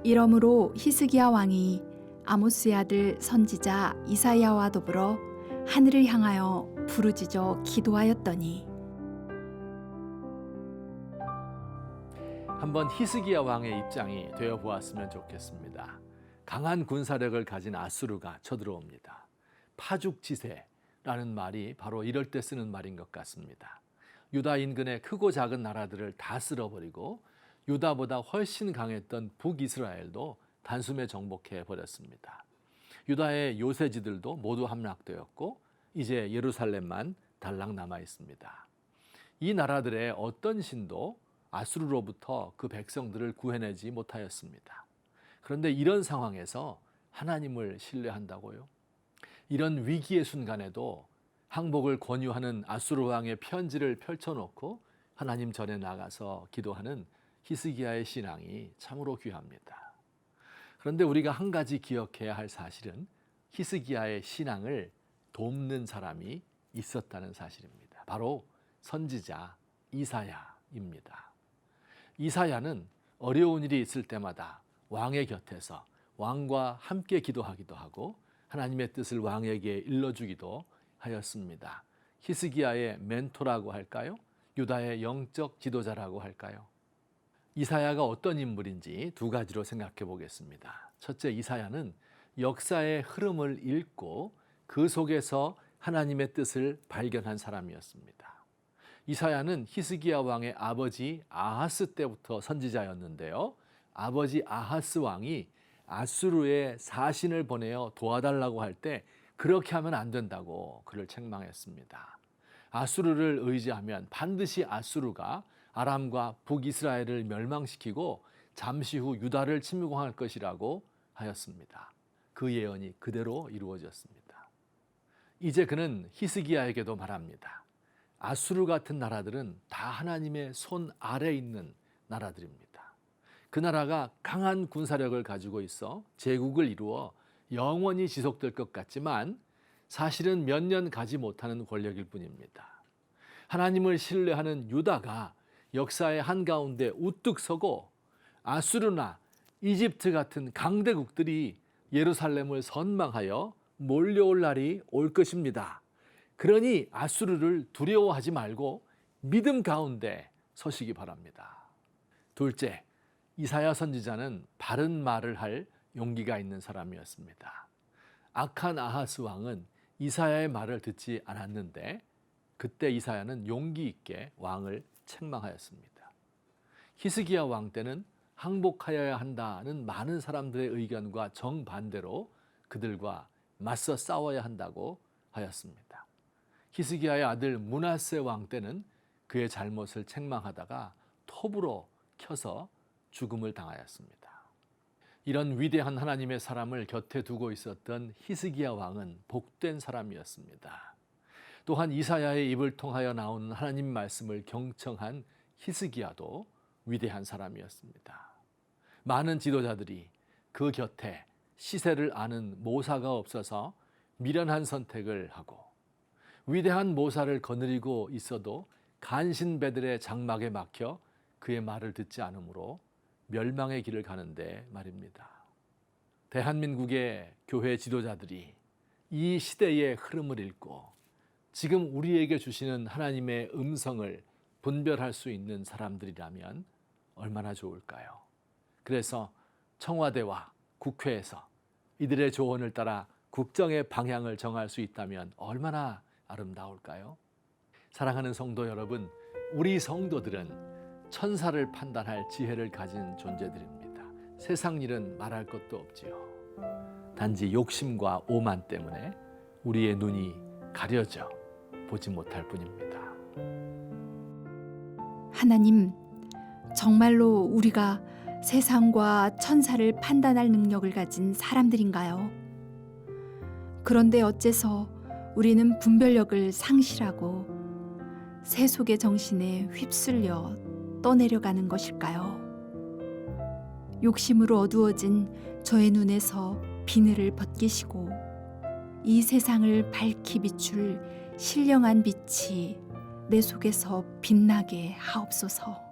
이러므로 히스기야 왕이 아모스의 아들 선지자 이사야와 더불어 하늘을 향하여 부르짖어 기도하였더니 한번 히스기야 왕의 입장이 되어 보았으면 좋겠습니다. 강한 군사력을 가진 아수르가 쳐들어옵니다. 파죽지세라는 말이 바로 이럴 때 쓰는 말인 것 같습니다. 유다 인근의 크고 작은 나라들을 다 쓸어버리고 유다보다 훨씬 강했던 북이스라엘도 단숨에 정복해 버렸습니다. 유다의 요새지들도 모두 함락되었고 이제 예루살렘만 달랑 남아 있습니다. 이 나라들의 어떤 신도 아수르로부터 그 백성들을 구해내지 못하였습니다. 그런데 이런 상황에서 하나님을 신뢰한다고요? 이런 위기의 순간에도 항복을 권유하는 아수르 왕의 편지를 펼쳐놓고 하나님 전에 나가서 기도하는 히스기야의 신앙이 참으로 귀합니다. 그런데 우리가 한 가지 기억해야 할 사실은 히스기야의 신앙을 돕는 사람이 있었다는 사실입니다. 바로 선지자 이사야입니다. 이사야는 어려운 일이 있을 때마다 왕의 곁에서 왕과 함께 기도하기도 하고 하나님의 뜻을 왕에게 일러주기도 하였습니다. 히스기야의 멘토라고 할까요? 유다의 영적 지도자라고 할까요? 이사야가 어떤 인물인지 두 가지로 생각해 보겠습니다. 첫째, 이사야는 역사의 흐름을 읽고 그 속에서 하나님의 뜻을 발견한 사람이었습니다. 이사야는 히스기야 왕의 아버지 아하스 때부터 선지자였는데요. 아버지 아하스 왕이 아수르에 사신을 보내어 도와달라고 할 때 그렇게 하면 안 된다고 그를 책망했습니다. 아수르를 의지하면 반드시 아수르가 아람과 북이스라엘을 멸망시키고 잠시 후 유다를 침공할 것이라고 하였습니다. 그 예언이 그대로 이루어졌습니다. 이제 그는 히스기야에게도 말합니다. 아수르 같은 나라들은 다 하나님의 손 아래에 있는 나라들입니다. 그 나라가 강한 군사력을 가지고 있어 제국을 이루어 영원히 지속될 것 같지만 사실은 몇 년 가지 못하는 권력일 뿐입니다. 하나님을 신뢰하는 유다가 역사의 한가운데 우뚝 서고 아수르나 이집트 같은 강대국들이 예루살렘을 선망하여 몰려올 날이 올 것입니다. 그러니 아수르를 두려워하지 말고 믿음 가운데 서시기 바랍니다. 둘째, 이사야 선지자는 바른 말을 할 용기가 있는 사람이었습니다. 악한 아하스 왕은 이사야의 말을 듣지 않았는데 그때 이사야는 용기 있게 왕을 책망하였습니다. 히스기야 왕 때는 항복하여야 한다는 많은 사람들의 의견과 정반대로 그들과 맞서 싸워야 한다고 하였습니다. 히스기야의 아들 므낫세 왕 때는 그의 잘못을 책망하다가 톱으로 켜서 죽음을 당하였습니다. 이런 위대한 하나님의 사람을 곁에 두고 있었던 히스기야 왕은 복된 사람이었습니다. 또한 이사야의 입을 통하여 나오는 하나님 말씀을 경청한 히스기야도 위대한 사람이었습니다. 많은 지도자들이 그 곁에 시세를 아는 모사가 없어서 미련한 선택을 하고 위대한 모사를 거느리고 있어도 간신배들의 장막에 막혀 그의 말을 듣지 않으므로 멸망의 길을 가는데 말입니다. 대한민국의 교회 지도자들이 이 시대의 흐름을 읽고 지금 우리에게 주시는 하나님의 음성을 분별할 수 있는 사람들이라면 얼마나 좋을까요? 그래서 청와대와 국회에서 이들의 조언을 따라 국정의 방향을 정할 수 있다면 얼마나 아름다울까요? 사랑하는 성도 여러분, 우리 성도들은 천사를 판단할 지혜를 가진 존재들입니다. 세상 일은 말할 것도 없지요. 단지 욕심과 오만 때문에 우리의 눈이 가려져 보지 못할 뿐입니다. 하나님, 정말로 우리가 세상과 천사를 판단할 능력을 가진 사람들인가요? 그런데 어째서 우리는 분별력을 상실하고 세속의 정신에 휩쓸려 떠내려가는 것일까요? 욕심으로 어두워진 저의 눈에서 비늘을 벗기시고 이 세상을 밝히 비출 신령한 빛이 내 속에서 빛나게 하옵소서.